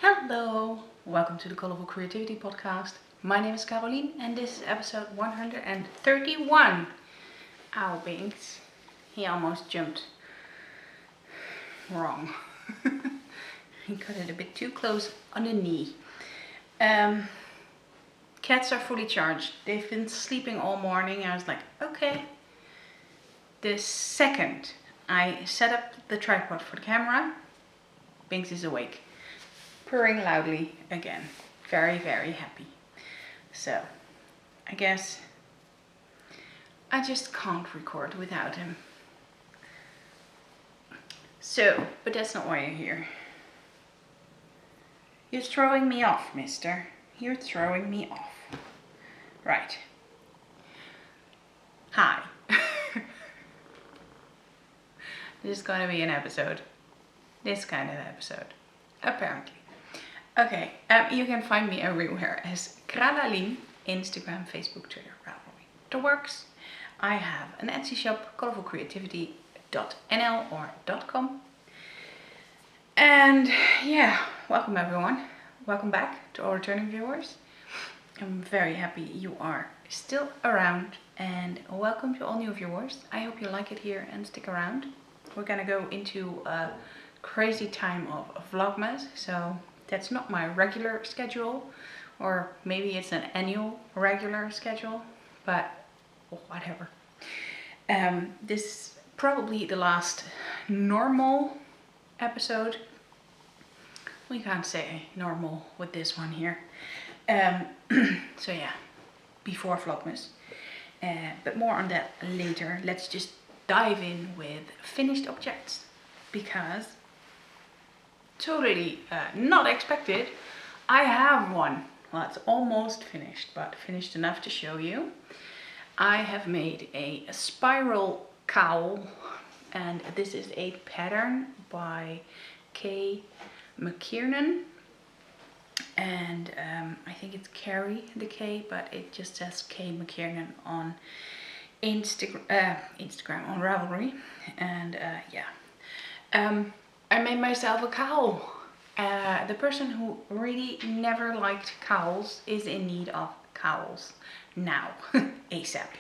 Hello, welcome to the Colourful Creativity podcast. My name is Caroline and this is episode 131. Ow, Binks. He almost jumped wrong. He got it a bit too close on the knee. Cats are fully charged. They've been sleeping all morning. I was like, okay. The second I set up the tripod for the camera, Binks is awake. Purring loudly again. Very, very happy. So, I guess I just can't record without him. So, but that's not why you're here. You're throwing me off, mister. You're throwing me off. Right. Hi. This is going to be an episode. This kind of episode. Apparently. Okay, you can find me everywhere as Curdach, Instagram, Facebook, Twitter, Ravelry. The works. I have an Etsy shop, colourfulcreativity.nl or .com. And yeah, welcome everyone. Welcome back to all returning viewers. I'm very happy you are still around and welcome to all new viewers. I hope you like it here and stick around. We're gonna go into a crazy time of Vlogmas, so that's not my regular schedule, or maybe it's an annual regular schedule, but whatever. This is probably the last normal episode. We can't say normal with this one here. So yeah, before Vlogmas. But more on that later. Let's just dive in with finished objects, because totally not expected, I have one. Well, it's almost finished, but finished enough to show you. I have made a spiral cowl, and this is a pattern by McKiernan, and I think it's Carrie the K, but it just says McKiernan on Instagram on Ravelry, and yeah. I made myself a cowl. The person who really never liked cowls is in need of cowls now, ASAP.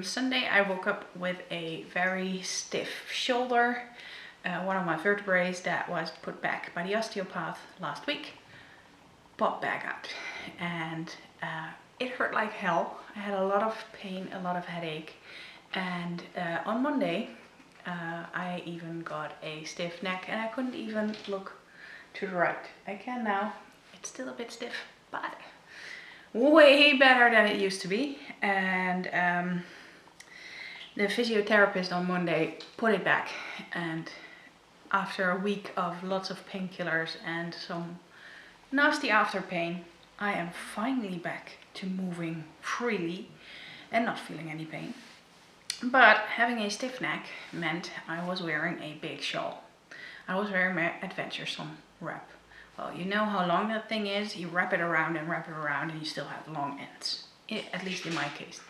Sunday I woke up with a very stiff shoulder, one of my vertebrae that was put back by the osteopath last week, popped back out, and it hurt like hell. I had a lot of pain, a lot of headache, and on Monday I even got a stiff neck and I couldn't even look to the right. I can now. It's still a bit stiff, but way better than it used to be. And the physiotherapist on Monday put it back, and after a week of lots of painkillers and some nasty after pain, I am finally back to moving freely and not feeling any pain. But having a stiff neck meant I was wearing a big shawl. I was wearing my adventuresome wrap. Well, you know how long that thing is. You wrap it around and you still have long ends. At least in my case.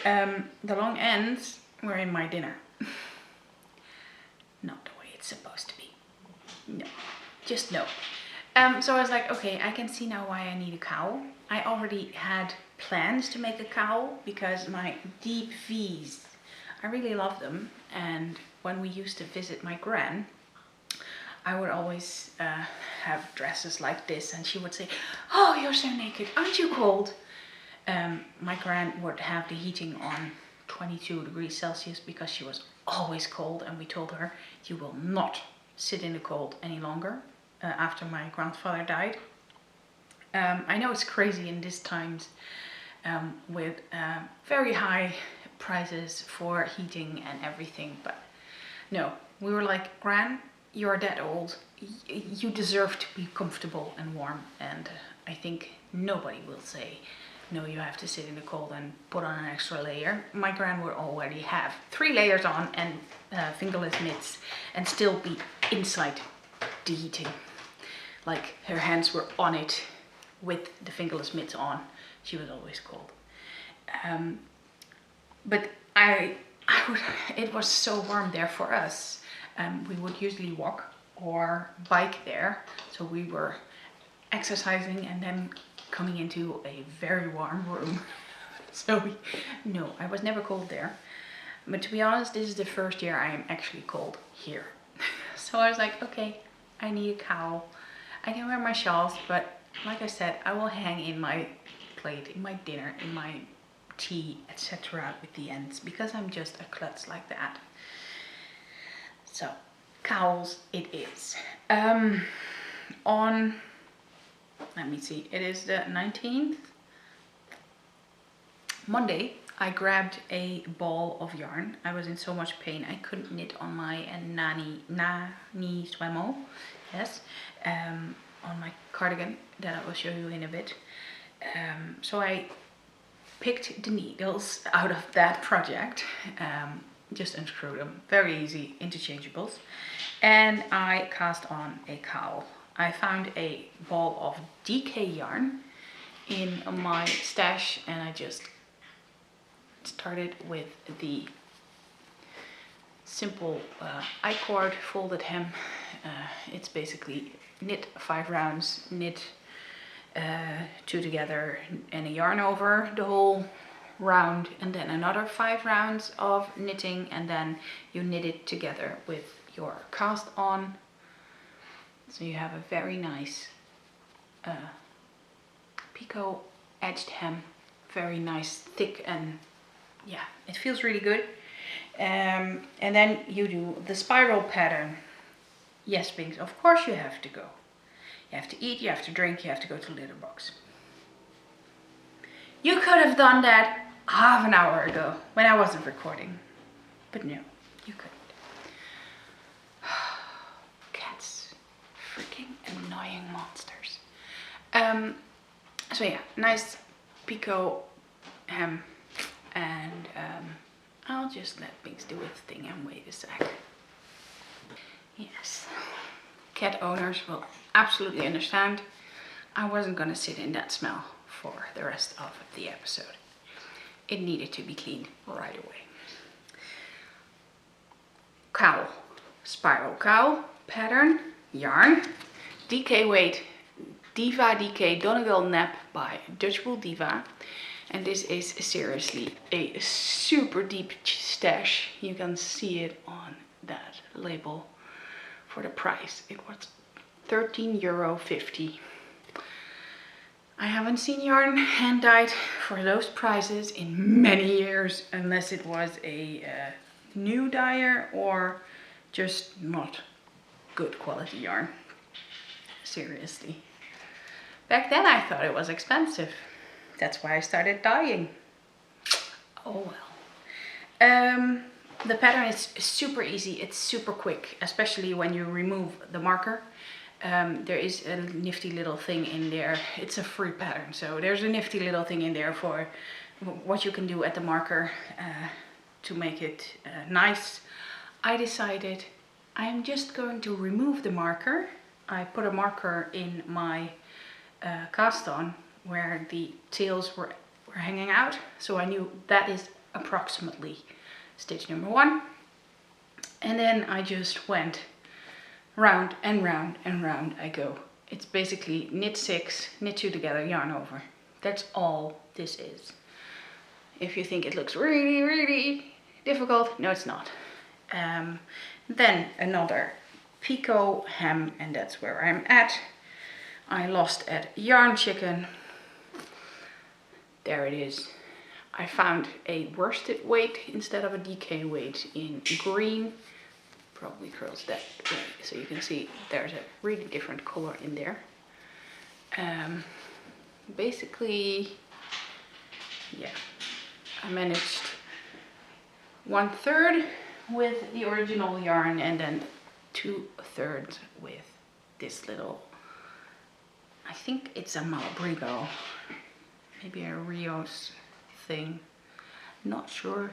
The long ends were in my dinner. Not the way it's supposed to be. No. Just no. So I was like, okay, I can see now why I need a cowl. I already had plans to make a cowl because my deep V's, I really love them, and when we used to visit my gran, I would always have dresses like this, and she would say, oh, you're so naked, aren't you cold? My gran would have the heating on 22 degrees Celsius because she was always cold, and we told her, you will not sit in the cold any longer after my grandfather died. I know it's crazy in these times with very high prices for heating and everything, but no, we were like, Gran, you're that old, you deserve to be comfortable and warm, and I think nobody will say no, you have to sit in the cold and put on an extra layer. My gran would already have 3 layers on and fingerless mitts and still be inside the heating, like her hands were on it with the fingerless mitts on. She was always cold. But it was so warm there for us. We would usually walk or bike there. So we were exercising and then coming into a very warm room. So no, I was never cold there. But to be honest, this is the first year I am actually cold here. So I was like, okay, I need a cowl. I can wear my shawls, but like I said, I will hang in my plate, in my dinner, in my tea, etc. with the ends, because I'm just a klutz like that. So, cowls it is. On, let me see, it is the 19th. Monday, I grabbed a ball of yarn. I was in so much pain I couldn't knit on my nani swemo, yes, on my cardigan that I will show you in a bit. So I picked the needles out of that project, just unscrew them, very easy, interchangeables, and I cast on a cowl. I found a ball of DK yarn in my stash and I just started with the simple I-cord folded hem. It's basically knit 5 rounds, knit 2 together and a yarn over the whole round, and then another 5 rounds of knitting, and then you knit it together with your cast on. So you have a very nice picot edged hem, very nice, thick, and yeah, it feels really good. And then you do the spiral pattern. Yes, Binks, of course you have to go. You have to eat, you have to drink, you have to go to litter box. You could have done that half an hour ago when I wasn't recording. But no, you couldn't. Cats. Freaking annoying monsters. So yeah, nice picot hem. And I'll just let Binks do its thing and wait a sec. Yes. Cat owners will absolutely understand. I wasn't gonna sit in that smell for the rest of the episode. It needed to be cleaned right away. Cowl, spiral cowl, pattern, yarn, DK weight, Diva DK Donegal Nepp by Dutch Wool Diva. And this is seriously a super deep stash. You can see it on that label. For the price, it was €13.50. I haven't seen yarn hand dyed for those prices in many years, unless it was a new dyer or just not good quality yarn. Seriously. Back then I thought it was expensive. That's why I started dyeing. Oh well. The pattern is super easy, it's super quick, especially when you remove the marker. There is a nifty little thing in there. It's a free pattern, so there's a nifty little thing in there for what you can do at the marker to make it nice. I decided I'm just going to remove the marker. I put a marker in my cast on where the tails were hanging out, so I knew that is approximately stitch number 1, and then I just went round and round and round I go. It's basically knit 6, knit 2 together, yarn over. That's all this is. If you think it looks really difficult, no it's not. Then another picot hem, and that's where I'm at. I lost at Yarn Chicken. There it is. I found a worsted weight instead of a DK weight in green. Probably curls that way, so you can see there's a really different color in there. Basically, yeah, I managed 1/3 with the original yarn and then 2/3 with this little, I think it's a Malabrigo, maybe a Rios thing, not sure,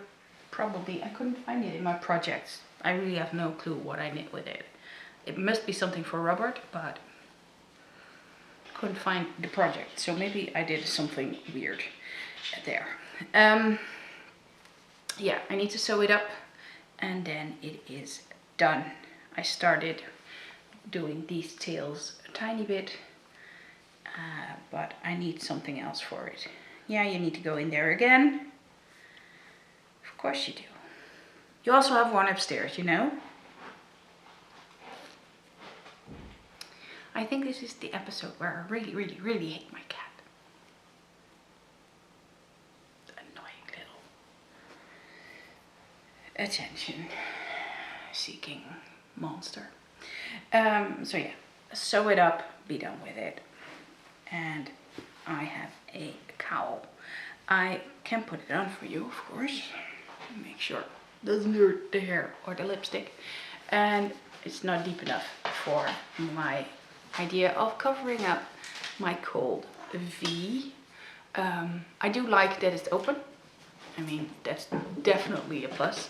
probably. I couldn't find it in my projects. I really have no clue what I knit with it. It must be something for Robert, but couldn't find the project, so maybe I did something weird there. Yeah, I need to sew it up and then it is done. I started doing these tails a tiny bit, but I need something else for it. Yeah, you need to go in there again. Of course you do. You also have one upstairs, you know. I think this is the episode where I really, really, really hate my cat. Annoying little attention-seeking monster. So yeah, sew it up, be done with it. And I have a cowl. I can put it on for you, of course. Make sure it doesn't hurt the hair or the lipstick. And it's not deep enough for my idea of covering up my cold V. I do like that it's open. I mean, that's definitely a plus.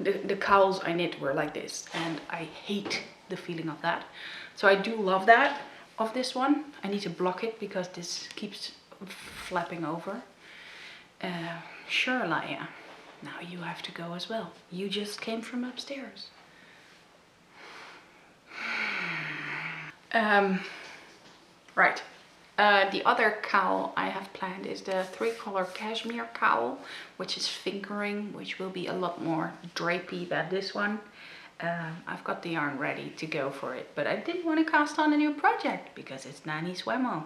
The cowls I knit were like this, and I hate the feeling of that. So I do love that of this one. I need to block it because this keeps flapping over. Sure, Laia. Now you have to go as well. You just came from upstairs. Right. The other cowl I have planned is the 3-color cashmere cowl, which is fingering, which will be a lot more drapey than this one. I've got the yarn ready to go for it, but I didn't want to cast on a new project because it's Nanny Swemo.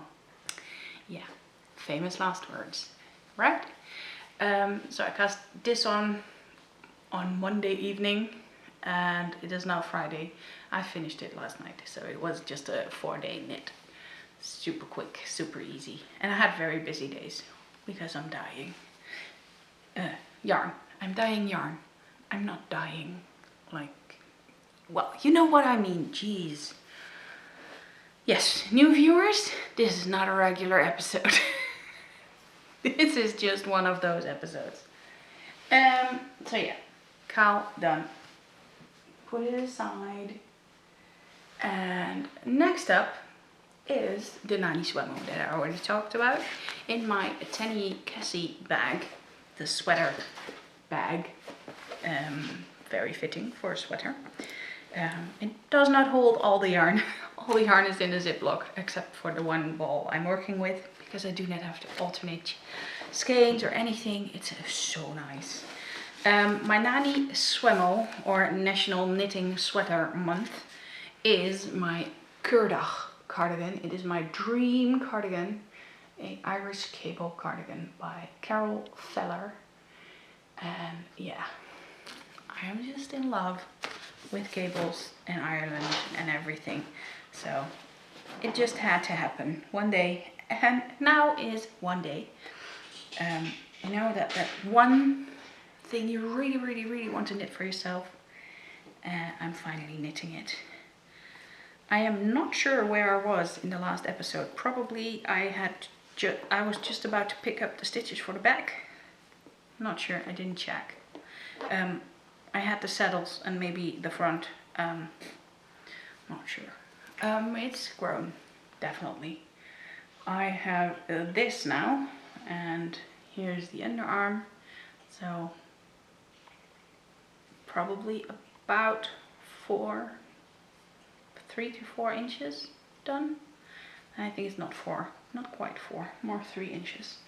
Yeah, famous last words, right? So I cast this on Monday evening, and it is now Friday. I finished it last night, so it was just a 4-day knit. Super quick, super easy. And I had very busy days because I'm dyeing yarn. I'm dyeing yarn. I'm not dyeing like, well, you know what I mean, jeez. Yes, new viewers, this is not a regular episode. This is just one of those episodes. So yeah, cowl done. Put it aside. And next up is the Nanny Swemo that I already talked about. In my Tenny Cassie bag, the sweater bag, very fitting for a sweater. It does not hold all the yarn. All the yarn is in a Ziploc, except for the one ball I'm working with, because I do not have to alternate skeins or anything. It's so nice. My Nanny Swemo, or National Knitting Sweater Month, is my Curdach cardigan. It is my dream cardigan, a Irish cable cardigan by Carol Feller. And yeah, I am just in love with cables and Ireland and everything. So it just had to happen one day, and now is one day. You know, that one thing you really, really, really want to knit for yourself. I'm finally knitting it. I am not sure where I was in the last episode. Probably I was just about to pick up the stitches for the back. Not sure, I didn't check. I had the saddles and maybe the front. Not sure. It's grown, definitely. I have this now, and here's the underarm. So probably about 3 to 4 inches done. I think it's not 4, not quite 4, more 3 inches.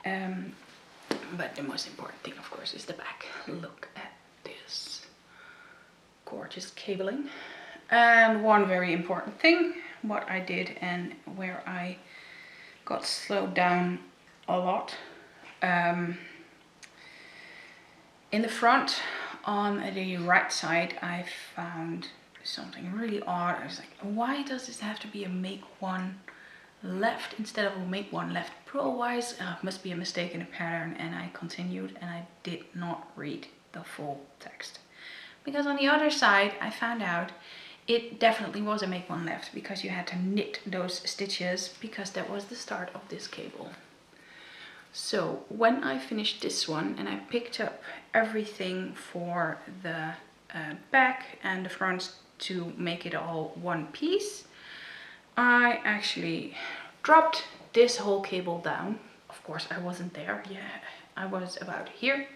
But the most important thing, of course, is the back. Look at this gorgeous cabling. And one very important thing, what I did and where I got slowed down a lot. In the front, on the right side, I found something really odd. I was like, why does this have to be a make one left instead of a make one left purl-wise? Must be a mistake in the pattern. And I continued, and I did not read the full text, because on the other side I found out it definitely was a make one left, because you had to knit those stitches, because that was the start of this cable. So when I finished this one and I picked up everything for the back and the front to make it all one piece, I actually dropped this whole cable down. Of course I wasn't there, yeah, I was about here.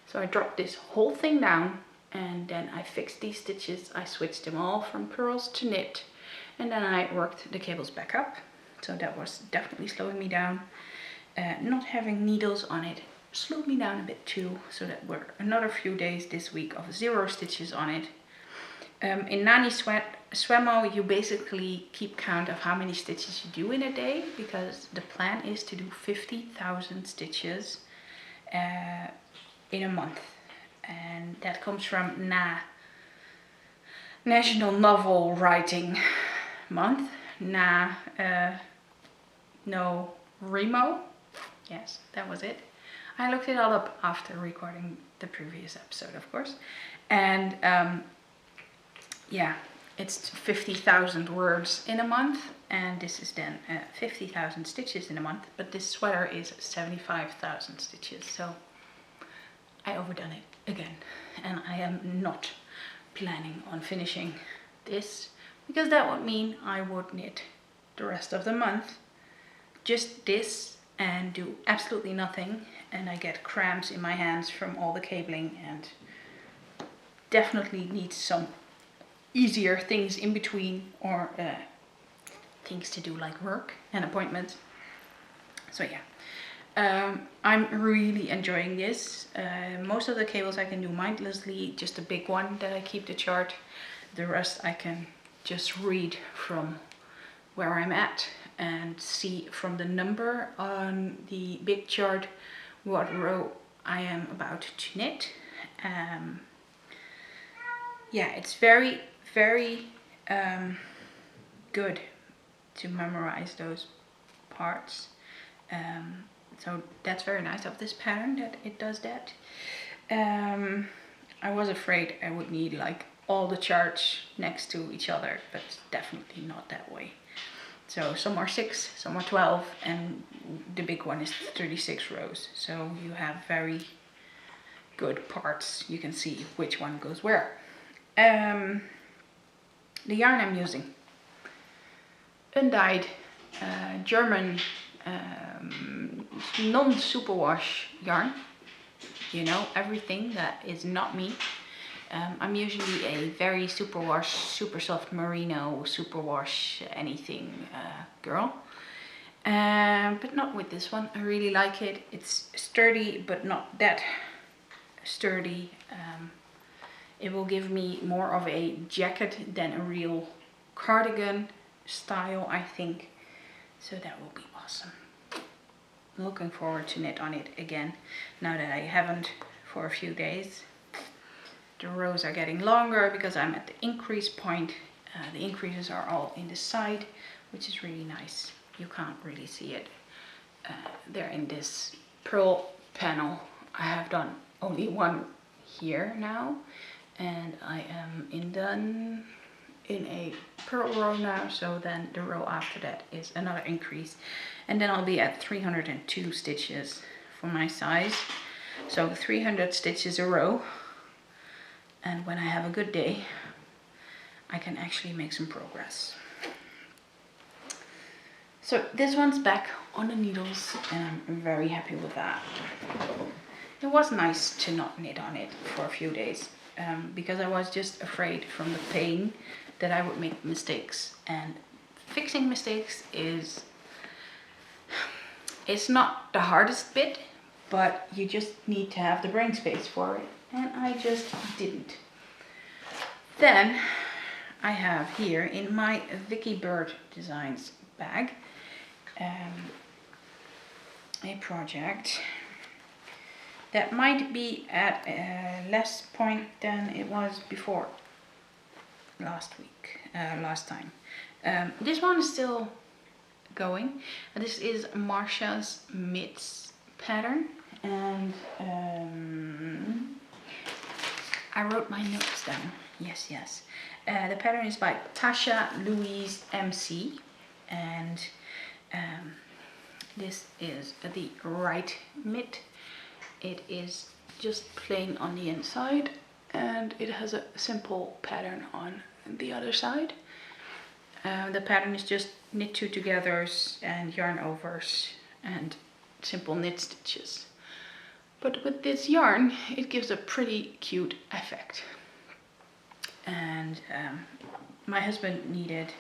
So I dropped this whole thing down and then I fixed these stitches. I switched them all from purls to knit, and then I worked the cables back up. So that was definitely slowing me down. Not having needles on it slowed me down a bit too, so that were another few days this week of 0 stitches on it. In Nani Swemo, you basically keep count of how many stitches you do in a day, because the plan is to do 50,000 stitches in a month. And that comes from National Novel Writing Month. No Remo. Yes, that was it. I looked it all up after recording the previous episode, of course. And yeah, it's 50,000 words in a month, and this is then 50,000 stitches in a month. But this sweater is 75,000 stitches, so I overdone it again. And I am not planning on finishing this, because that would mean I would knit the rest of the month just this and do absolutely nothing, and I get cramps in my hands from all the cabling, and definitely need some easier things in between, or things to do like work and appointments. So yeah, I'm really enjoying this. Most of the cables I can do mindlessly, just a big one that I keep the chart. The rest I can just read from where I'm at and see from the number on the big chart what row I am about to knit. Yeah, it's very, very good to memorize those parts. So that's very nice of this pattern, that it does that. I was afraid I would need like all the charts next to each other, but it's definitely not that way. So some are 6, some are 12, and the big one is 36 rows. So you have very good parts. You can see which one goes where. The yarn I'm using, undyed German non-superwash yarn. You know, everything that is not me. I'm usually a very superwash, super soft merino, superwash anything girl. But not with this one. I really like it. It's sturdy, but not that sturdy. It will give me more of a jacket than a real cardigan style, I think. So that will be awesome. Looking forward to knit on it again, now that I haven't for a few days. The rows are getting longer because I'm at the increase point. The increases are all in the side, which is really nice. You can't really see it. They're in this purl panel. I have done only one here now, and I am in a purl row now, so then the row after that is another increase, and then I'll be at 302 stitches for my size, so 300 stitches a row. And when I have a good day, I can actually make some progress. So this one's back on the needles, and I'm very happy with that. It was nice to not knit on it for a few days, because I was just afraid from the pain that I would make mistakes. And fixing mistakes it's not the hardest bit, but you just need to have the brain space for it. And I just didn't. Then I have here in my Vicky Bird Designs bag a project that might be at a less point than it was before last time. This one is still going. This is Marsha's Mitts pattern, and I wrote my notes down. Yes. The pattern is by TashaLouiza MC, and this is the right mitt. It is just plain on the inside, and it has a simple pattern on the other side. The pattern is just knit 2 togethers and yarn overs and simple knit stitches. But with this yarn, it gives a pretty cute effect. and my husband needed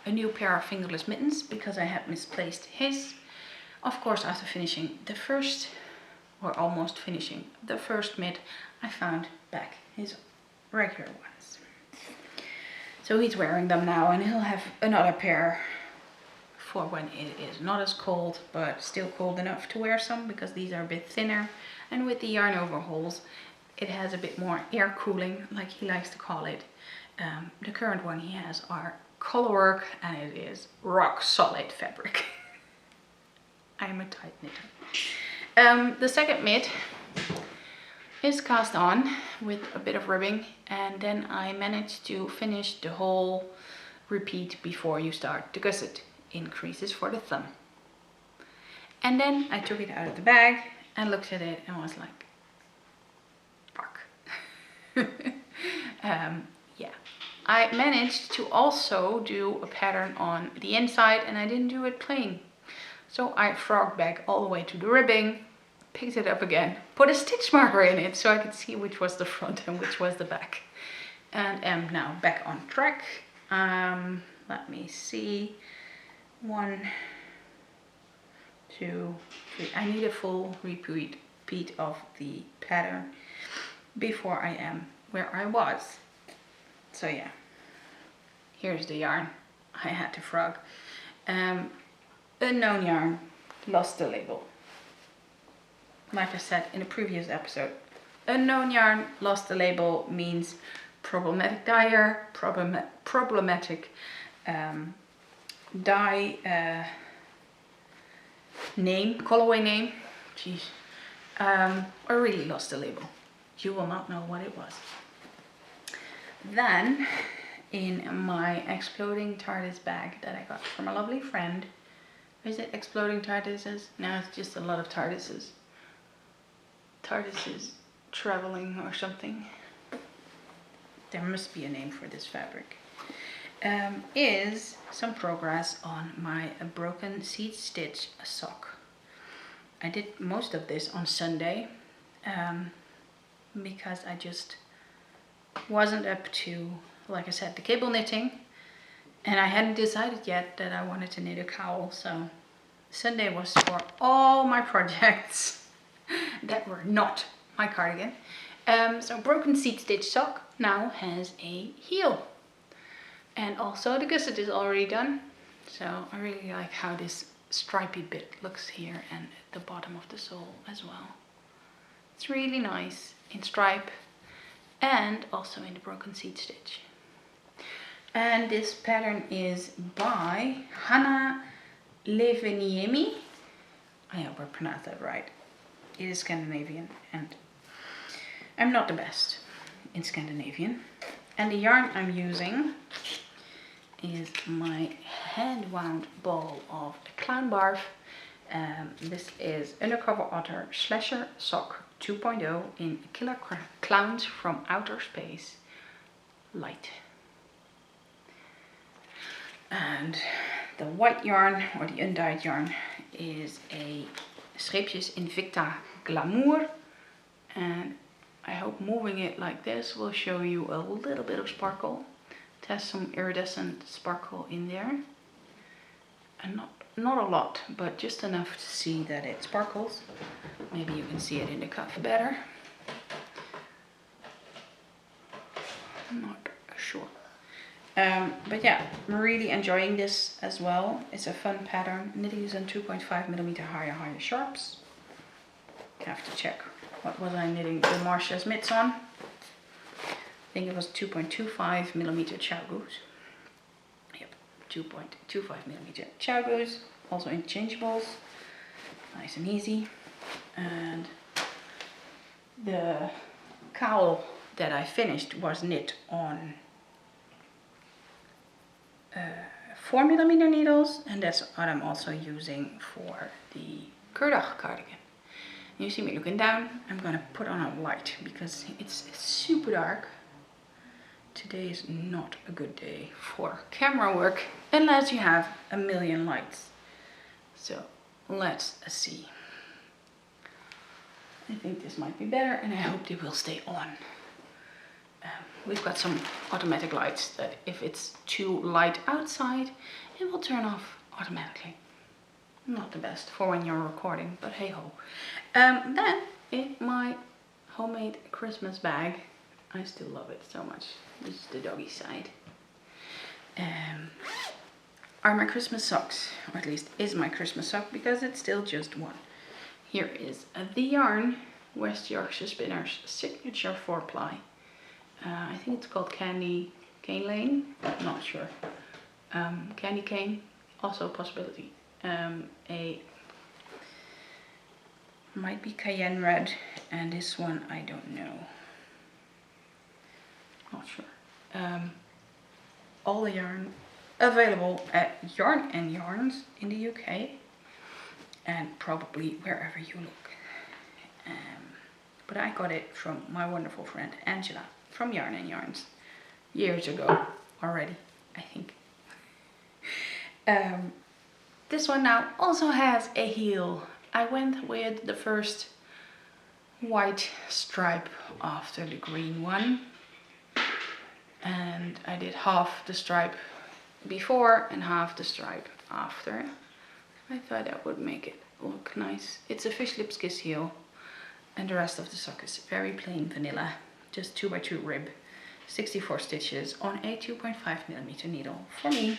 a new pair of fingerless mittens because I had misplaced his. Of course, after finishing the first, or almost finishing the first mitt, I found back his regular ones. So he's wearing them now, and he'll have another pair for when it is not as cold, but still cold enough to wear some, because these are a bit thinner. And with the yarn overhauls, it has a bit more air cooling, like he likes to call it. The current one he has are color work, and it is rock solid fabric. I am a tight knitter. The second mitt is cast on with a bit of ribbing, and then I managed to finish the whole repeat before you start the gusset increases for the thumb. And then I took it out of the bag and looked at it and was like, fuck. Yeah, I managed to also do a pattern on the inside, and I didn't do it plain. So I frogged back all the way to the ribbing, picked it up again, put a stitch marker in it so I could see which was the front and which was the back, and am now back on track. Let me see. 1, 2, 3. I need a full repeat of the pattern before I am where I was. So yeah, here's the yarn I had to frog. Unknown yarn, lost the label. Like I said in a previous episode, unknown yarn, lost the label means problematic dyer, problematic dye name, colorway name. Jeez. I really lost the label. You will not know what it was. Then, in my exploding TARDIS bag that I got from a lovely friend. Is it exploding TARDISes? No, it's just a lot of TARDISes. TARDISes traveling or something. There must be a name for this fabric. Is some progress on my broken seed stitch sock. I did most of this on Sunday because I just wasn't up to, like I said, the cable knitting, and I hadn't decided yet that I wanted to knit a cowl. So Sunday was for all my projects that were not my cardigan. So broken seed stitch sock now has a heel. And also the gusset is already done. So I really like how this stripy bit looks here and at the bottom of the sole as well. It's really nice in stripe and also in the broken seed stitch. And this pattern is by Hanna Leväniemi. I hope I pronounced that right. It is Scandinavian and I'm not the best in Scandinavian. And the yarn I'm using is my hand wound ball of clown barf. This is Undercover Otter Slasher Sock 2.0 in Killer Clowns from Outer Space Light. And the white yarn, or the undyed yarn, is a Scheepjes Invicta Glamour. And I hope moving it like this will show you a little bit of sparkle. It has some iridescent sparkle in there. And not a lot, but just enough to see that it sparkles. Maybe you can see it in the cuff better. I'm not sure. But yeah, I'm really enjoying this as well. It's a fun pattern. Knitting is on 2.5mm higher sharps. I have to check. What was I knitting the Marsha's mitts on? I think it was 2.25mm chow goose. Yep, 2.25mm chow goose. Also interchangeables. Nice and easy. And the cowl that I finished was knit on 4mm needles, and that's what I'm also using for the Curdach cardigan. You see me looking down. I'm gonna put on a light because it's super dark. Today is not a good day for camera work unless you have a million lights. So let's see. I think this might be better, and I hope they will stay on. we've got some automatic lights that if it's too light outside, it will turn off automatically. Not the best for when you're recording, but hey ho. Then in my homemade Christmas bag, I still love it so much. This is the doggy side. Are my Christmas socks, or at least is my Christmas sock, because it's still just one. Here is the yarn, West Yorkshire Spinners Signature 4-ply. I think it's called Candy Cane Lane, not sure. Candy Cane, also a possibility. Might be Cayenne Red, and this one I don't know. Not sure. All the yarn available at Yarn and Yarns in the UK, and probably wherever you look. But I got it from my wonderful friend Angela from Yarn and Yarns years ago already, I think. This one now also has a heel. I went with the first white stripe after the green one, and I did half the stripe before and half the stripe after. I thought that would make it look nice. It's a fish lips kiss heel, and the rest of the sock is very plain vanilla, just 2x2 rib, 64 stitches on a 2.5mm needle for me.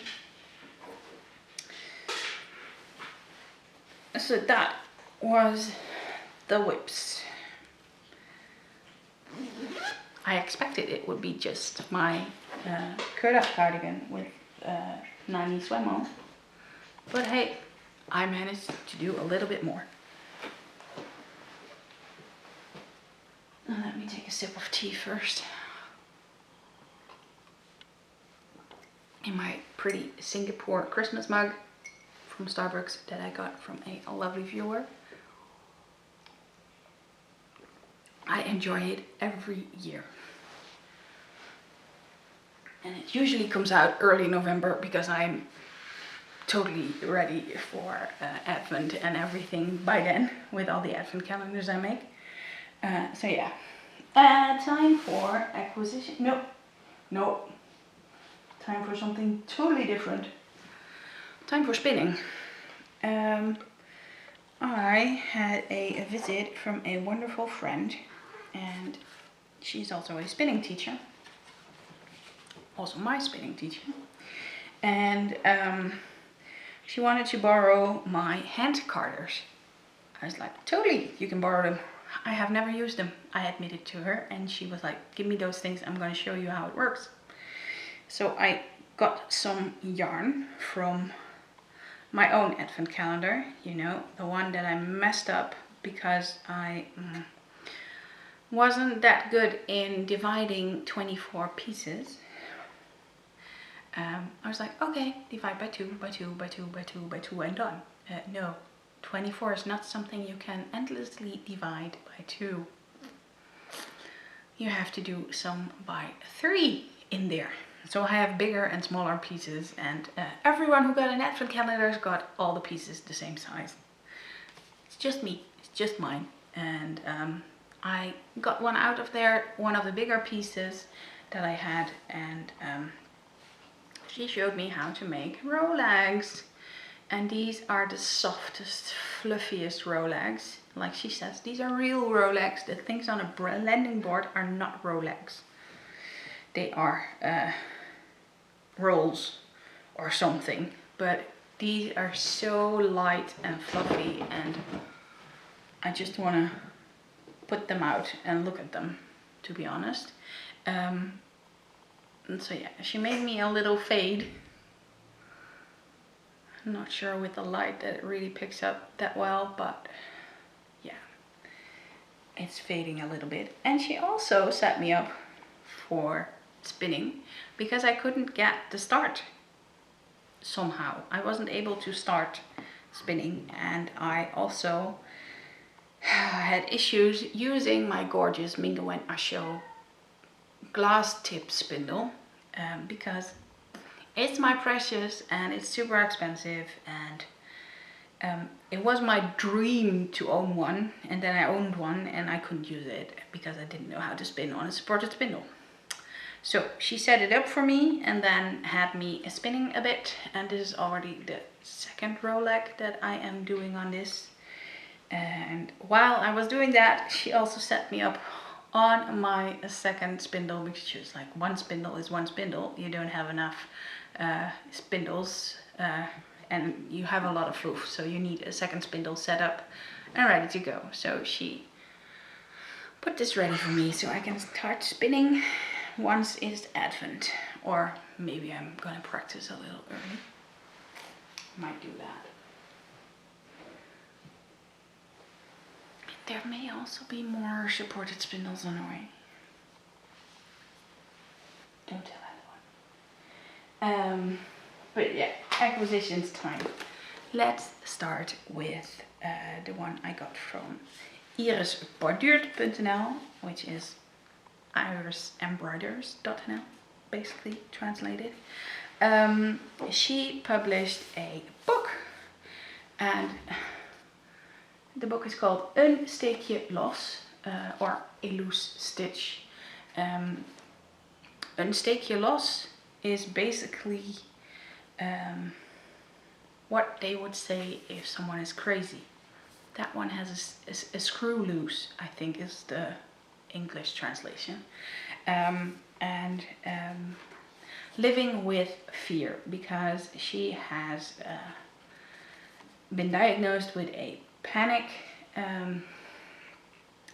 So that was the whips. I expected it would be just my Curdach cardigan with 90 swemo, but hey, I managed to do a little bit more. Let me take a sip of tea first. In my pretty Singapore Christmas mug from Starbucks that I got from a lovely viewer. I enjoy it every year. And it usually comes out early November because I'm totally ready for Advent and everything by then with all the Advent calendars I make. So yeah, time for acquisition. No, time for something totally different. Time for spinning. I had a visit from a wonderful friend, and she's also a spinning teacher. Also my spinning teacher. And she wanted to borrow my hand carders. I was like, totally, you can borrow them. I have never used them, I admitted to her, and she was like, give me those things, I'm going to show you how it works. So I got some yarn from my own Advent calendar, you know, the one that I messed up because I wasn't that good in dividing 24 pieces. I was like, okay, divide by 2, by 2, by 2, by 2, by 2, and done. No, 24 is not something you can endlessly divide by 2. You have to do some by 3 in there. So I have bigger and smaller pieces, and everyone who got an Advent calendar has got all the pieces the same size. It's just me, it's just mine. And I got one out of there, one of the bigger pieces that I had, and she showed me how to make rolags. And these are the softest, fluffiest rolags. Like she says, these are real rolags. The things on a blending board are not rolags. They are rolls or something, but these are so light and fluffy, and I just want to put them out and look at them, to be honest. And so yeah, she made me a little fade. I'm not sure with the light that it really picks up that well, but yeah, it's fading a little bit. And she also set me up for spinning because I couldn't get the start somehow. I wasn't able to start spinning, and I also had issues using my gorgeous Mingo and Asho glass tip spindle because it's my precious and it's super expensive, and it was my dream to own one, and then I owned one and I couldn't use it because I didn't know how to spin on a supported spindle. So she set it up for me and then had me spinning a bit, and this is already the second rolag that I am doing on this. And while I was doing that, she also set me up on my second spindle, because she was like, one spindle is one spindle, you don't have enough spindles and you have a lot of fluff, so you need a second spindle set up and ready to go. So she put this ready for me so I can start spinning once it's Advent, or maybe I'm gonna practice a little early. Might do that. There may also be more supported spindles on the way. Don't tell anyone. But yeah, acquisitions time. Let's start with the one I got from irisborduurt.nl, which is irisembroiders.nl, basically translated. She published a book, and the book is called Een Steekje Los, or A Loose Stitch. Een Steekje Los is basically what they would say if someone is crazy. That one has a screw loose, I think is the English translation. Living with fear, because she has been diagnosed with a panic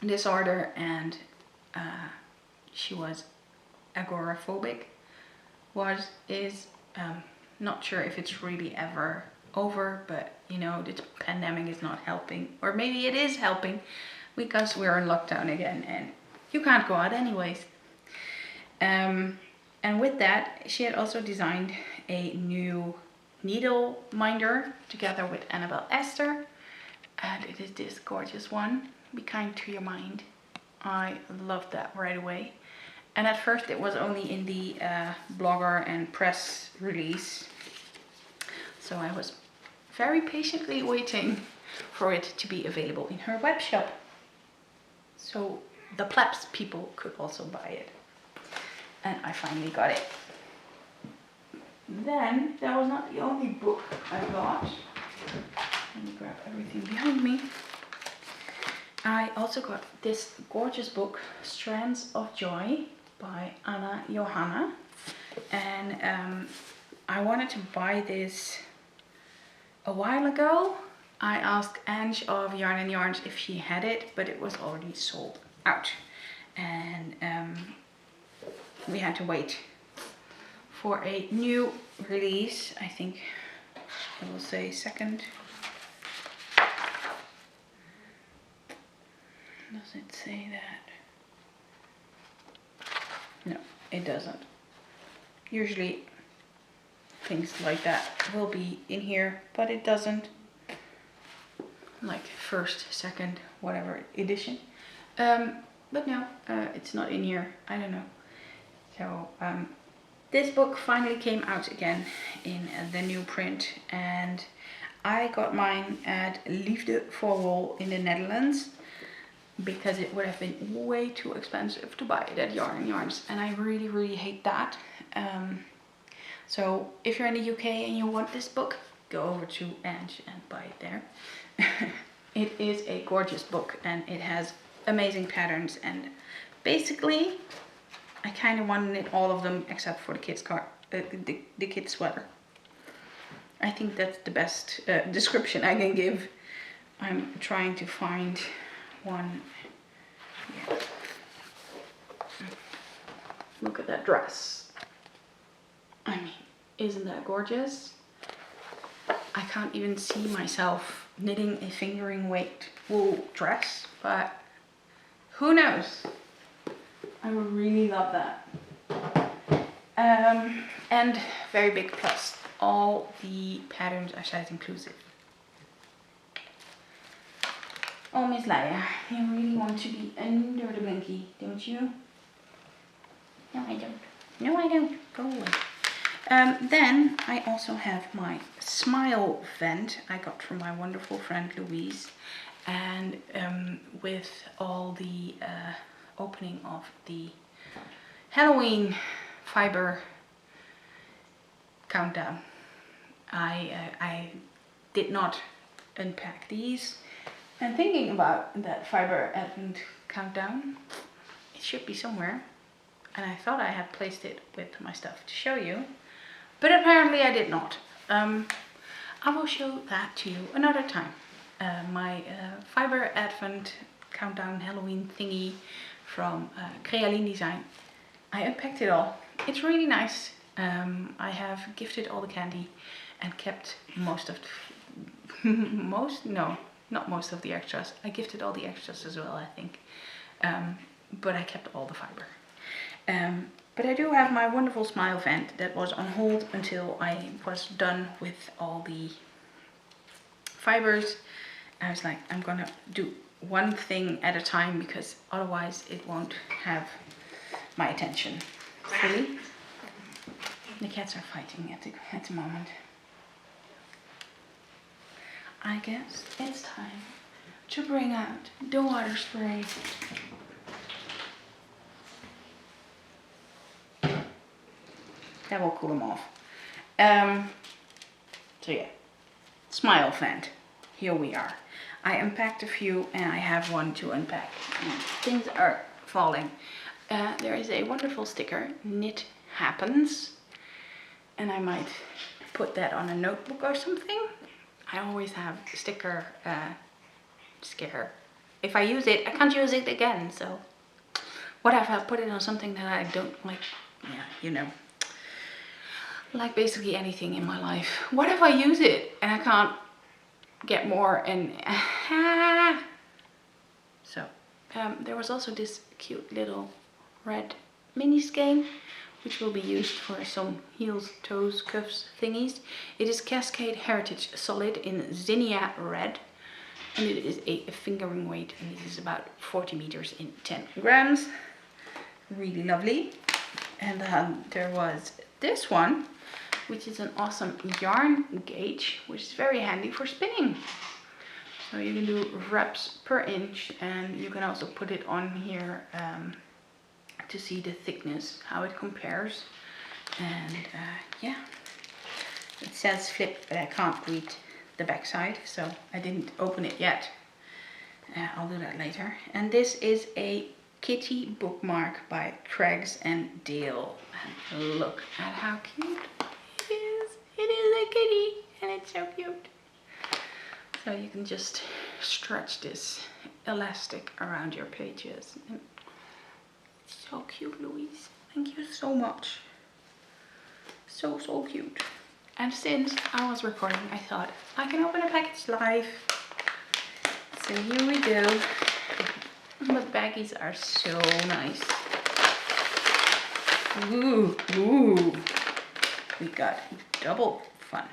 disorder, and she was agoraphobic. Is not sure if it's really ever over, but you know, this pandemic is not helping, or maybe it is helping because we're in lockdown again and you can't go out anyways. And with that, she had also designed a new needle minder together with Annabelle Esther, and it is this gorgeous one, Be Kind to Your Mind. I loved that right away. And at first it was only in the blogger and press release, so I was very patiently waiting for it to be available in her web shop, so the plebs people could also buy it. And I finally got it. Then that was not the only book I got. Let me grab everything behind me. I also got this gorgeous book, Strands of Joy by Anna Johanna, and I wanted to buy this a while ago. I asked Ange of Yarn and Yarns if she had it, but it was already sold out, and we had to wait for a new release. I think it will say second. Does it say that? No, it doesn't. Usually things like that will be in here, but it doesn't. Like first, second, whatever edition. But no, it's not in here. I don't know. So this book finally came out again in the new print, and I got mine at Liefde voor Wol in the Netherlands, because it would have been way too expensive to buy it at Yarn and Yarns, and I really hate that. So if you're in the UK and you want this book, go over to Ange and buy it there. It is a gorgeous book, and it has amazing patterns, and basically I kind of wanted all of them except for the kids the kids sweater. I think that's the best description I can give. I'm trying to find one. Yeah. Look at that dress. I mean, isn't that gorgeous? I can't even see myself knitting a fingering weight wool dress, but who knows? I really love that. And very big plus, all the patterns are size inclusive. Oh, Miss Leia, you really want to be under the blankie, don't you? No, I don't. No, I don't. Go away. Then I also have my smile vent I got from my wonderful friend Louise, and with all the opening of the Halloween fiber countdown. I did not unpack these. And thinking about that fiber advent countdown, it should be somewhere. And I thought I had placed it with my stuff to show you, but apparently I did not. I will show that to you another time. My fiber advent countdown Halloween thingy from Crealine Design. I unpacked it all. It's really nice. I have gifted all the candy and kept most of not most of the extras. I gifted all the extras as well, I think. But I kept all the fiber. But I do have my wonderful smile vent that was on hold until I was done with all the fibers. I was like, I'm gonna do one thing at a time because otherwise it won't have my attention fully. The cats are fighting at the moment. I guess it's time to bring out the water spray. That will cool them off. So yeah, smile vent. Here we are. I unpacked a few and I have one to unpack. Things are falling. There is a wonderful sticker, Knit Happens. And I might put that on a notebook or something. I always have sticker scare. If I use it, I can't use it again. So what if I put it on something that I don't like? Yeah, you know. Like basically anything in my life. What if I use it and I can't get more? And so there was also this cute little red mini skein, which will be used for some heels, toes, cuffs thingies. It is Cascade Heritage Solid in Zinnia Red. And it is a fingering weight. And this is about 40 meters in 10 grams. Really lovely. And there was this one, which is an awesome yarn gauge, which is very handy for spinning. So you can do reps per inch, and you can also put it on here to see the thickness, how it compares. And yeah, it says flip, but I can't read the back side, so I didn't open it yet. I'll do that later. And this is a kitty bookmark by Craigs and Dale. And look at how cute it is. It is a kitty and it's so cute. So you can just stretch this elastic around your pages. And it's so cute, Louise. Thank you so much. So cute. And since I was recording, I thought I can open a package live. So here we go. The baggies are so nice. Ooh. We got double fun.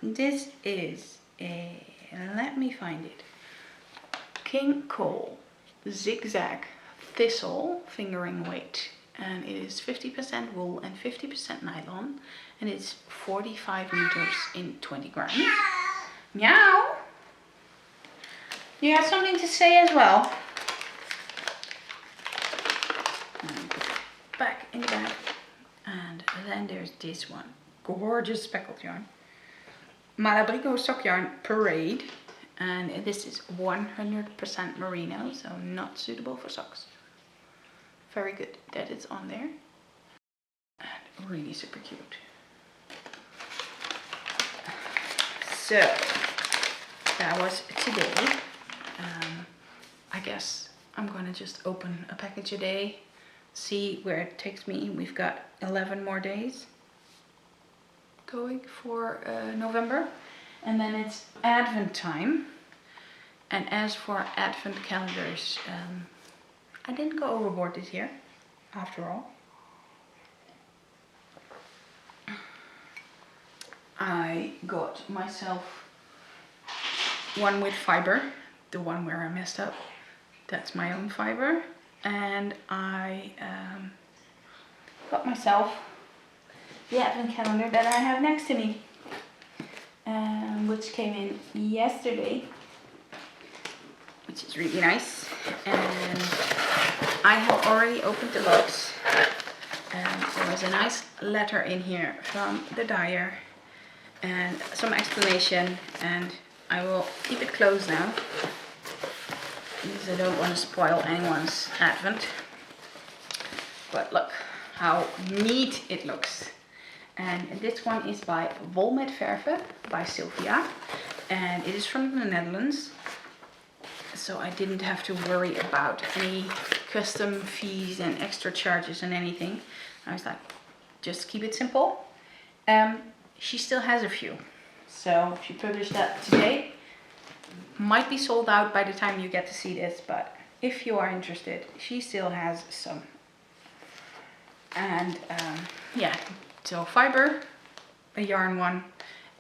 This is a, let me find it. King Cowl Zigzag Thistle fingering weight. And it is 50% wool and 50% nylon. And it's 45 meters in 20 grams. Meow! You have something to say as well? And put it back in the bag. And then there's this one. Gorgeous speckled yarn. Malabrigo sock yarn Parade. And this is 100% merino, so not suitable for socks. Very good that it's on there. And really super cute. So, that was today. I guess I'm gonna just open a package a day, see where it takes me. We've got 11 more days going for November, and then it's Advent time. And as for Advent calendars, I didn't go overboard this year, after all. I got myself one with fiber, the one where I messed up. That's my own fiber. And I got myself the Advent calendar that I have next to me, which came in yesterday, which is really nice. And I have already opened the box. There was a nice letter in here from the dyer and some explanation, and I will keep it closed now because I don't want to spoil anyone's advent. But look how neat it looks. And this one is by Wolle met Verven by Sylvia, and it is from the Netherlands. So I didn't have to worry about any custom fees and extra charges and anything. I was like, just keep it simple. She still has a few. So she published that today. Might be sold out by the time you get to see this, but if you are interested, she still has some. And yeah, so fiber, a yarn one,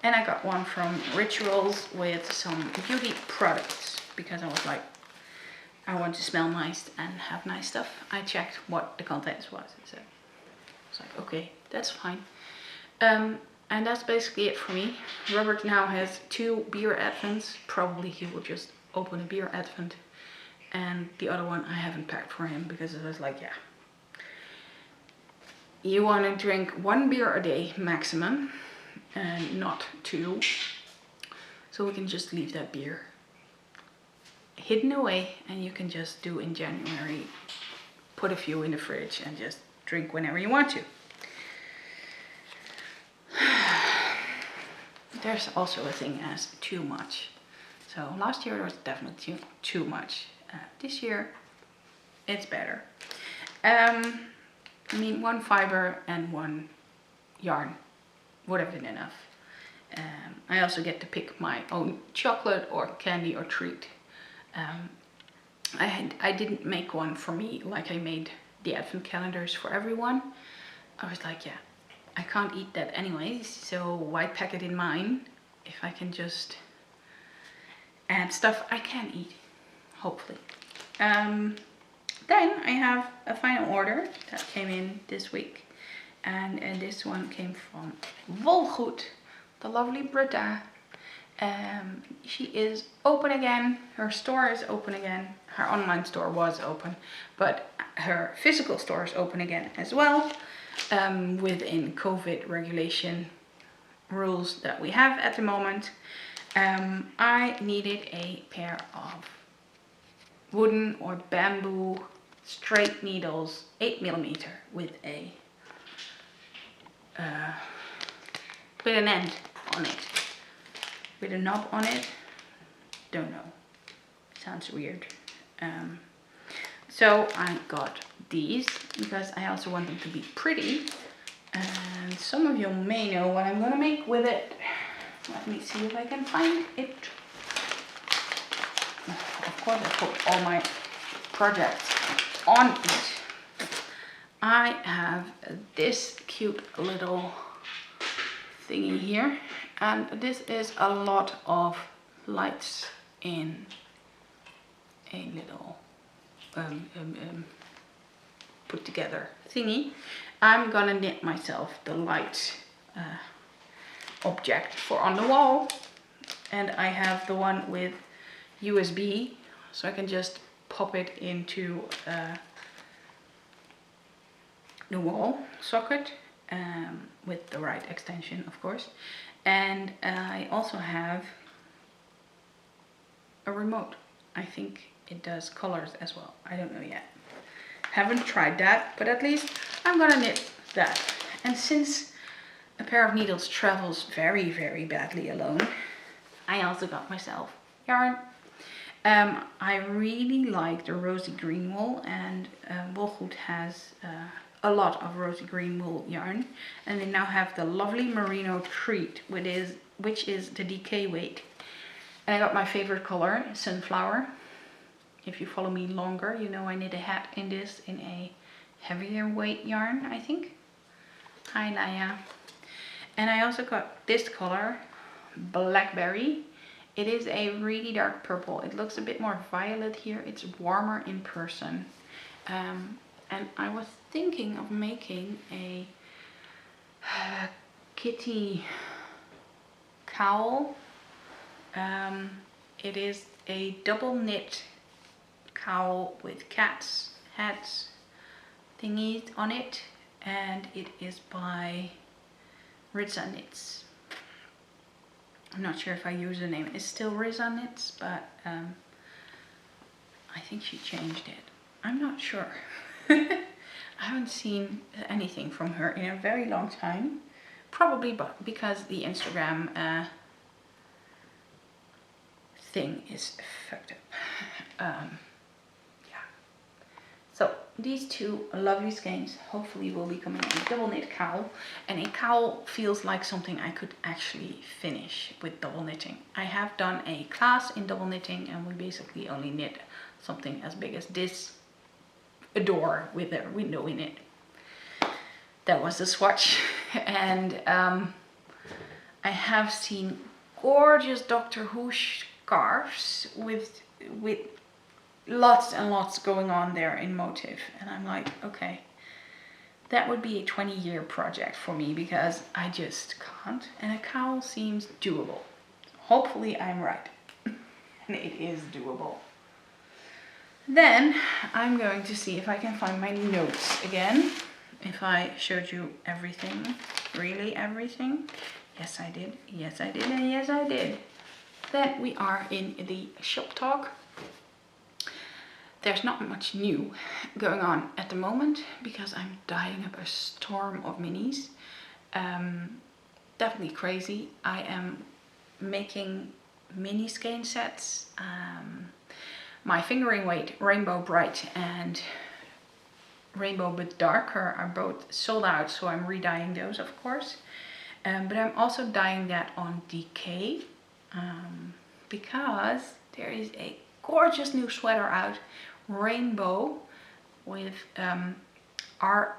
and I got one from Rituals with some beauty products because I was like, I want to smell nice and have nice stuff. I checked what the contents was, so I was like, okay, that's fine. And that's basically it for me. Robert now has 2 beer advents. Probably he will just open a beer advent, and the other one I haven't packed for him because I was like, yeah, you want to drink 1 beer a day maximum and not 2, so we can just leave that beer hidden away, and you can just do in January, put a few in the fridge and just drink whenever you want to. There's also a thing as too much. So last year there was definitely too much. This year it's better. I mean, 1 fiber and 1 yarn would have been enough. I also get to pick my own chocolate or candy or treat. I didn't make one for me like I made the advent calendars for everyone. I was like, yeah, I can't eat that anyways, so why pack it in mine if I can just add stuff I can eat, hopefully. Then I have a final order that came in this week, and this one came from Volgoed, the lovely Britta. She is open again, her store is open again, her online store was open, but her physical store is open again as well, within COVID regulation rules that we have at the moment. I needed a pair of wooden or bamboo straight needles, 8mm with an end on it. With a knob on it, don't know, sounds weird. So I got these because I also want them to be pretty, and some of you may know what I'm gonna make with it. Let me see if I can find it. Of course I put all my projects on it. I have this cute little thingy here, and this is a lot of lights in a little put together thingy. I'm gonna knit myself the light object for on the wall, and I have the one with USB, so I can just pop it into the wall socket with the right extension, of course. And I also have a remote. I think it does colors as well. I don't know yet. Haven't tried that, but at least I'm gonna knit that. And since a pair of needles travels very, very badly alone, I also got myself yarn. I really like the rosy green wool, and Volgoed has a lot of rosy green wool yarn, and they now have the lovely merino treat, which is the DK weight. And I got my favorite color, sunflower. If you follow me longer, you know I knit a hat in this in a heavier weight yarn, I think. Hi Naya. And I also got this color, blackberry. It is a really dark purple. It looks a bit more violet here. It's warmer in person. And I was thinking of making a kitty cowl. It is a double knit cowl with cats hats thingies on it, and it is by Riza Knits. I'm not sure if her username is still Riza Knits, but I think she changed it. I'm not sure. I haven't seen anything from her in a very long time. Probably because the Instagram thing is fucked up. Yeah. So these two lovely skeins hopefully will be coming in a double knit cowl. And a cowl feels like something I could actually finish with double knitting. I have done a class in double knitting and we basically only knit something as big as this, a door with a window in it. That was the swatch. And I have seen gorgeous Doctor Who scarves with lots and lots going on there in motif, and I'm like, okay, that would be a 20-year project for me because I just can't, and a cowl seems doable. Hopefully I'm right. And it is doable. Then I'm going to see if I can find my notes again. If I showed you everything, really everything. Yes I did, yes I did, and yes I did. Then we are in the shop talk. There's not much new going on at the moment because I'm dyeing up a storm of minis. Definitely crazy. I am making mini skein sets. My fingering weight, Rainbow Bright and Rainbow But Darker are both sold out, so I'm re-dyeing those of course. But I'm also dyeing that on Decay because there is a gorgeous new sweater out, Rainbow, with R-A-I-G-N,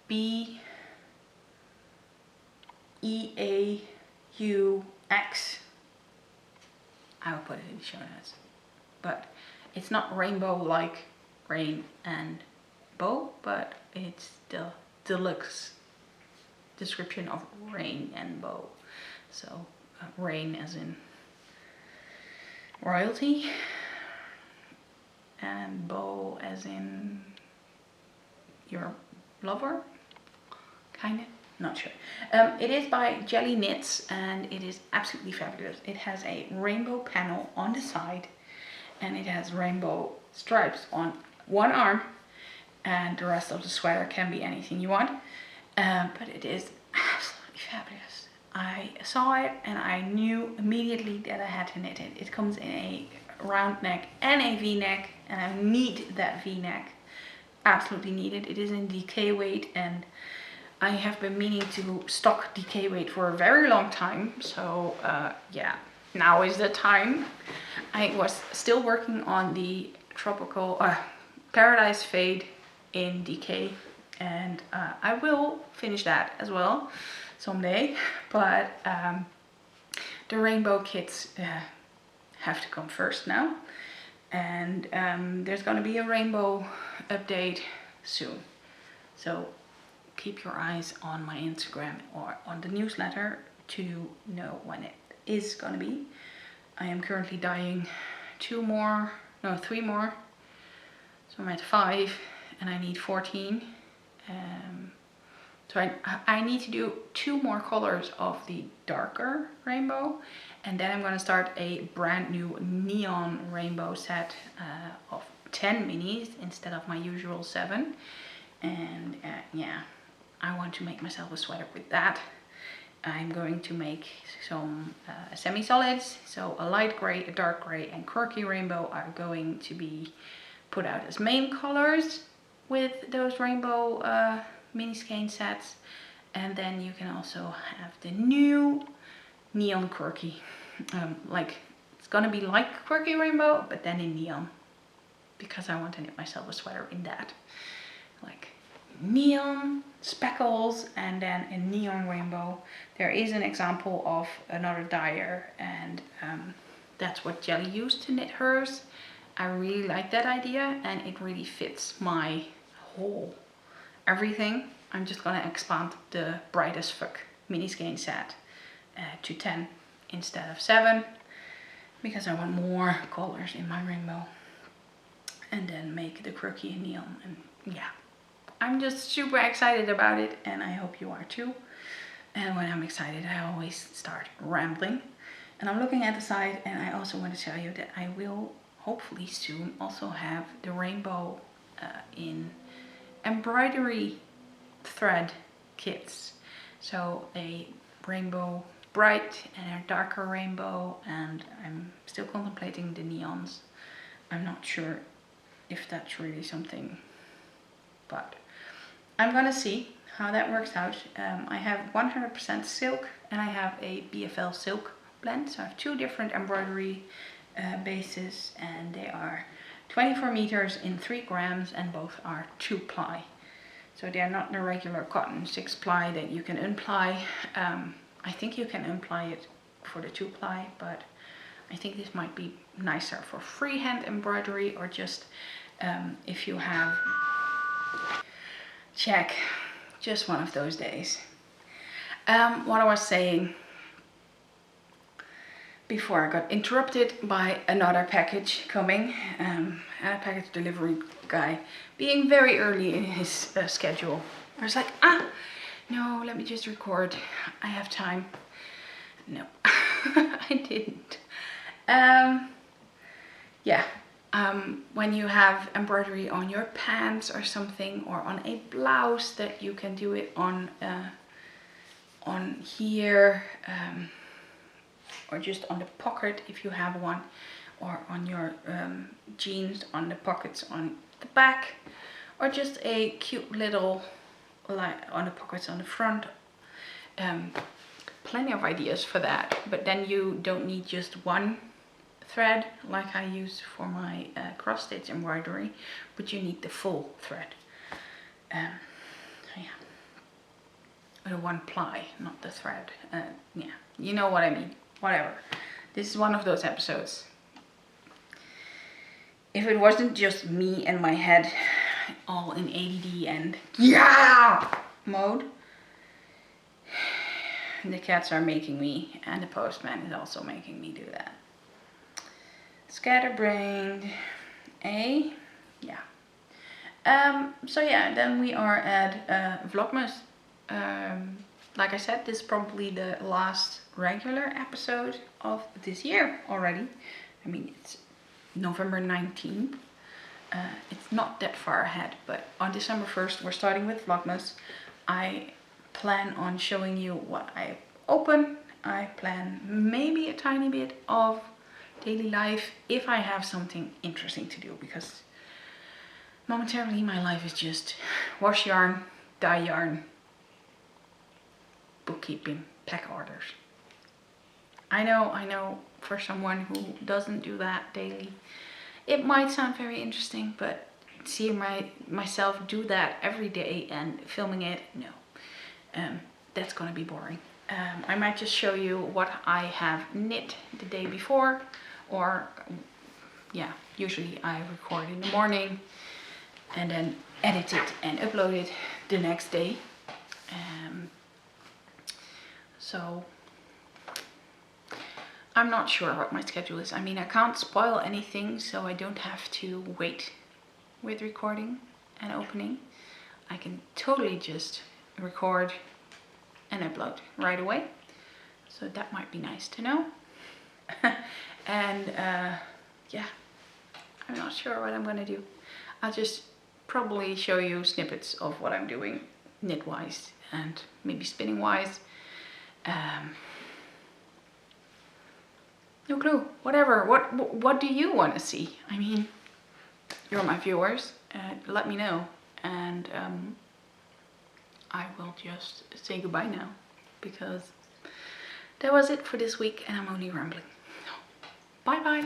B-E-A-U-X. I will put it in the show notes. But it's not rainbow like rain and bow, but it's the deluxe description of rain and bow. So rain as in royalty and bow as in your lover, kind of, not sure. It is by Jelly Knits and it is absolutely fabulous. It has a rainbow panel on the side and it has rainbow stripes on one arm, and the rest of the sweater can be anything you want. But it is absolutely fabulous. I saw it and I knew immediately that I had to knit it. It comes in a round neck and a V-neck, and I need that V-neck. Absolutely need it. It is in Decay weight, and I have been meaning to stock Decay weight for a very long time. So yeah, now is the time. I was still working on the tropical Paradise Fade in Decay, and I will finish that as well someday, but the rainbow kits have to come first now, and there's going to be a rainbow update soon, so keep your eyes on my Instagram or on the newsletter to know when it is going to be. I am currently dyeing 3 more, so I'm at 5 and I need 14. So I need to do 2 more colors of the darker rainbow, and then I'm going to start a brand new neon rainbow set of 10 minis instead of my usual 7. And yeah, I want to make myself a sweater with that. I'm going to make some semi-solids, so a light grey, a dark grey and quirky rainbow are going to be put out as main colors with those rainbow mini skein sets, and then you can also have the new neon quirky, like it's gonna be like quirky rainbow but then in neon, because I want to knit myself a sweater in that, like neon speckles and then a neon rainbow. There is an example of another dyer, and that's what Jelly used to knit hers. I really like that idea and it really fits my whole everything. I'm just gonna expand the Bright as Fuck mini skein set to 10 instead of 7, because I want more colors in my rainbow. And then make the crooked neon. And yeah, I'm just super excited about it, and I hope you are too. And when I'm excited, I always start rambling. And I'm looking at the side, and I also want to tell you that I will hopefully soon also have the rainbow in embroidery thread kits. So a rainbow bright and a darker rainbow, and I'm still contemplating the neons. I'm not sure if that's really something, but I'm gonna see how that works out. I have 100% silk and I have a BFL silk blend, so I have two different embroidery bases, and they are 24 meters in 3 grams, and both are 2-ply. So they're not the regular cotton 6-ply that you can unply. I think you can unply it for the 2-ply, but I think this might be nicer for freehand embroidery, or just if you have, check, just one of those days. What I was saying before I got interrupted by another package coming, and a package delivery guy being very early in his schedule. I was like, no, let me just record, I have time. No, I didn't. Yeah, when you have embroidery on your pants or something, or on a blouse, that you can do it on here, or just on the pocket if you have one, or on your jeans, on the pockets on the back, or just a cute little on the pockets on the front. Plenty of ideas for that, but then you don't need just one thread like I use for my cross stitch embroidery, but you need the full thread. So yeah, or the 1-ply, not the thread. Yeah, you know what I mean. Whatever. This is one of those episodes. If it wasn't just me and my head all in ADD and yeah mode, the cats are making me, and the postman is also making me do that. Scatterbrained. Yeah. So yeah, then we are at Vlogmas. Like I said, this is probably the last regular episode of this year already. I mean, it's November 19th. It's not that far ahead, but on December 1st we're starting with Vlogmas. I plan on showing you what I open. I plan maybe a tiny bit of daily life if I have something interesting to do, because momentarily my life is just wash yarn, dye yarn, bookkeeping, pack orders. I know for someone who doesn't do that daily, it might sound very interesting, but seeing myself do that every day and filming it, no, that's gonna be boring. I might just show you what I have knit the day before, or yeah, usually I record in the morning and then edit it and upload it the next day. So I'm not sure what my schedule is. I mean, I can't spoil anything, so I don't have to wait with recording and opening. I can totally just record and upload right away. So that might be nice to know. And yeah, I'm not sure what I'm gonna do. I'll just probably show you snippets of what I'm doing knit-wise and maybe spinning-wise. No clue. Whatever. What do you want to see? I mean, you're my viewers. Let me know, and I will just say goodbye now, because that was it for this week, and I'm only rambling. Bye bye.